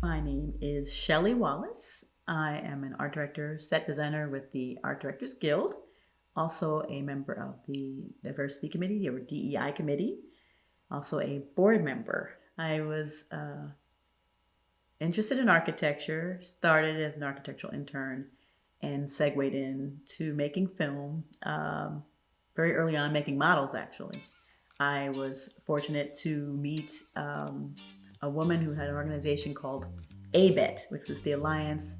My name is Shelley Wallace. I am an art director, set designer with the Art Directors Guild, also a member of the Diversity Committee or DEI Committee, also a board member. I was interested in architecture, started as an architectural intern, and segued into making film very early on, making models actually. I was fortunate to meet a woman who had an organization called ABET, which was the Alliance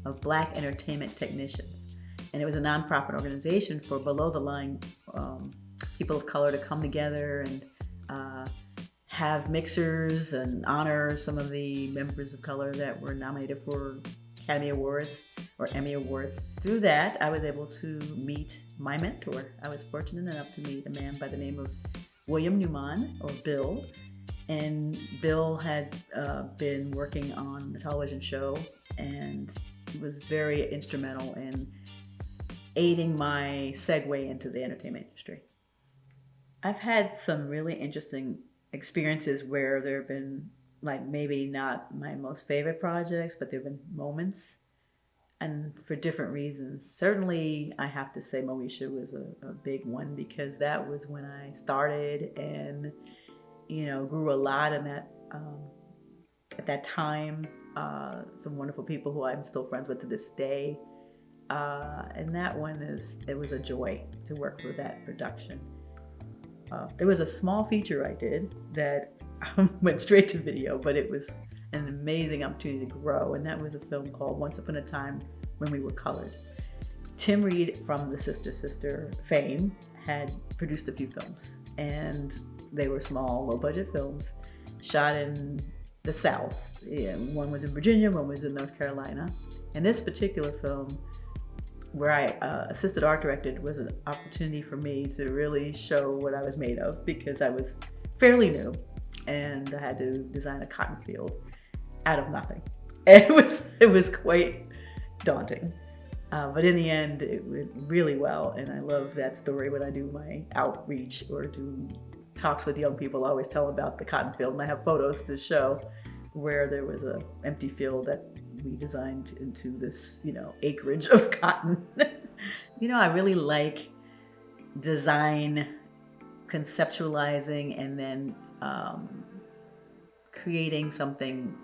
of Black Entertainment Technicians. And it was a nonprofit organization for below the line people of color to come together and have mixers and honor some of the members of color that were nominated for Academy Awards or Emmy Awards. Through that, I was able to meet my mentor. I was fortunate enough to meet a man by the name of William Newman, or Bill. And Bill had been working on a television show and was very instrumental in aiding my segue into the entertainment industry. I've had some really interesting experiences where there have been, like, maybe not my most favorite projects, but there have been moments, and for different reasons. Certainly, I have to say Moesha was a big one, because that was when I started and, you know, grew a lot in that at that time. Some wonderful people who I'm still friends with to this day. And that one it was a joy to work for that production. There was a small feature I did that went straight to video, but it was an amazing opportunity to grow, and that was a film called Once Upon a Time When We Were Colored. Tim Reed from the Sister Sister fame had produced a few films, and they were small, low-budget films shot in the South. Yeah, one was in Virginia, one was in North Carolina. And this particular film, where I assisted art directed, was an opportunity for me to really show what I was made of, because I was fairly new and I had to design a cotton field out of nothing. And it was quite daunting. But in the end, it went really well, and I love that story. When I do my outreach or do talks with young people, I always tell about the cotton field, and I have photos to show where there was an empty field that we designed into this, acreage of cotton. I really like design, conceptualizing, and then creating something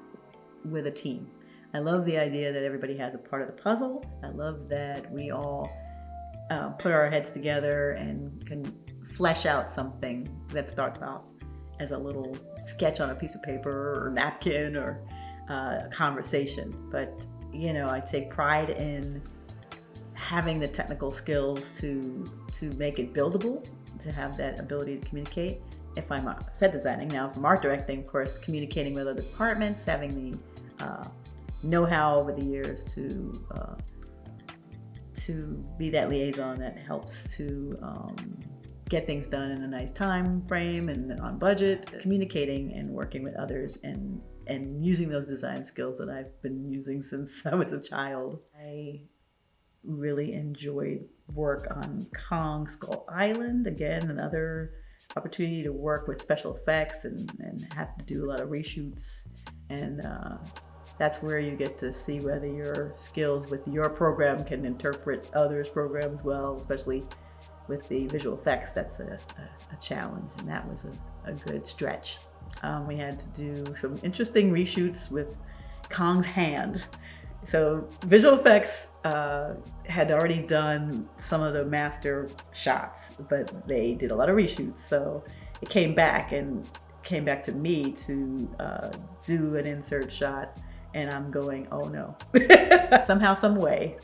with a team. I love the idea that everybody has a part of the puzzle. I love that we all put our heads together and can flesh out something that starts off as a little sketch on a piece of paper or napkin or a conversation. But, I take pride in having the technical skills to make it buildable, to have that ability to communicate. If I'm set designing now, from art directing, of course, communicating with other departments, having the know-how over the years to be that liaison that helps to get things done in a nice time frame and on budget, communicating and working with others and using those design skills that I've been using since I was a child. I really enjoyed work on Kong Skull Island. Again, another opportunity to work with special effects and have to do a lot of reshoots. And that's where you get to see whether your skills with your program can interpret others' programs well, especially with the visual effects. That's a challenge, and that was a good stretch. We had to do some interesting reshoots with Kong's hand. So visual effects had already done some of the master shots, but they did a lot of reshoots. So it came back to me to do an insert shot, and I'm going, oh no. Somehow, some way,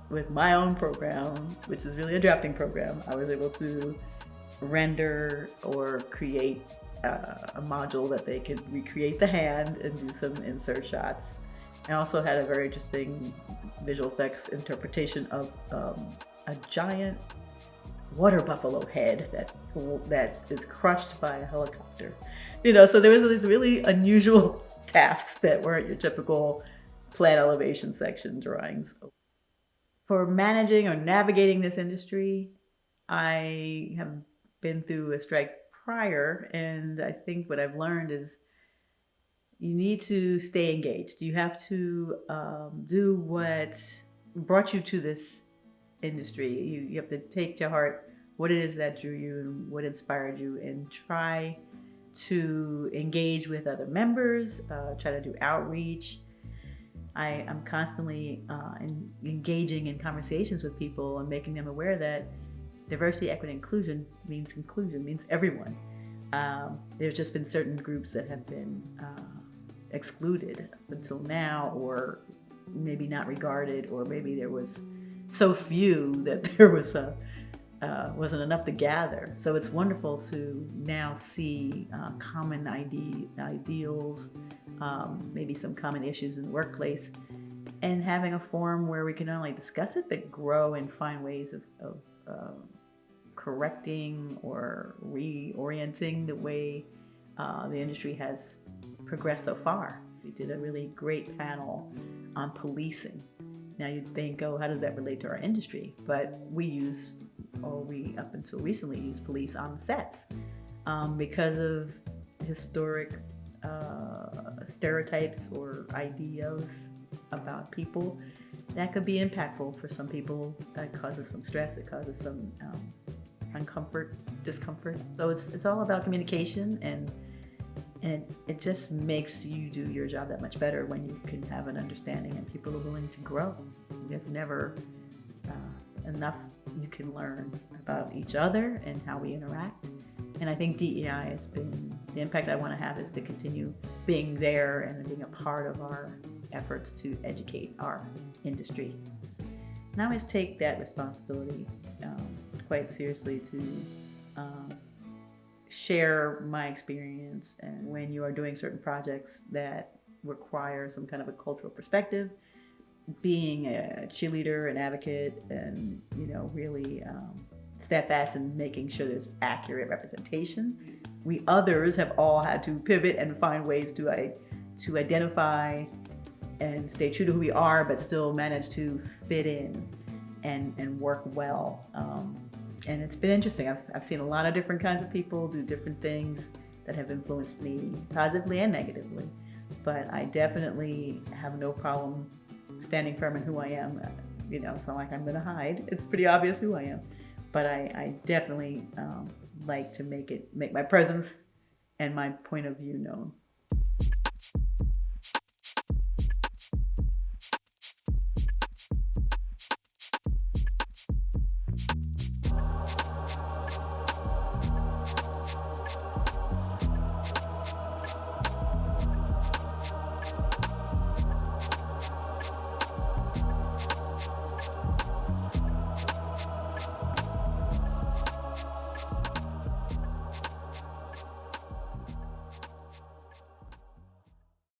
with my own program, which is really a drafting program, I was able to render or create a module that they could recreate the hand and do some insert shots. I also had a very interesting visual effects interpretation of a giant water buffalo head that is crushed by a helicopter. So there was these really unusual tasks that weren't your typical plan elevation section drawings. For managing or navigating this industry, I have been through a strike prior, and I think what I've learned is you need to stay engaged. You have to do what brought you to this industry. You have to take to heart what it is that drew you and what inspired you, and try to engage with other members, try to do outreach. I am constantly engaging in conversations with people and making them aware that diversity, equity, inclusion means everyone. There's just been certain groups that have been excluded up until now, or maybe not regarded, or maybe there was so few that there was wasn't enough to gather. So it's wonderful to now see common ideals, maybe some common issues in the workplace, and having a forum where we can not only discuss it, but grow and find ways of correcting or reorienting the way the industry has progressed so far. We did a really great panel on policing. Now you'd think, oh, how does that relate to our industry? But we up until recently used police on the sets because of historic stereotypes or ideas about people that could be impactful for some people. That causes some stress, it causes some discomfort. So it's all about communication, and it just makes you do your job that much better when you can have an understanding and people are willing to grow. There's never enough you can learn about each other and how we interact. And I think DEI has been, the impact I want to have is to continue being there and being a part of our efforts to educate our industry. And I always take that responsibility quite seriously to share my experience. And when you are doing certain projects that require some kind of a cultural perspective, being a cheerleader, an advocate, and really steadfast in making sure there's accurate representation. We others have all had to pivot and find ways to identify and stay true to who we are, but still manage to fit in and work well. And it's been interesting. I've seen a lot of different kinds of people do different things that have influenced me positively and negatively. But I definitely have no problem standing firm in who I am. It's not like I'm going to hide. It's pretty obvious who I am. But I definitely like to make my presence and my point of view known.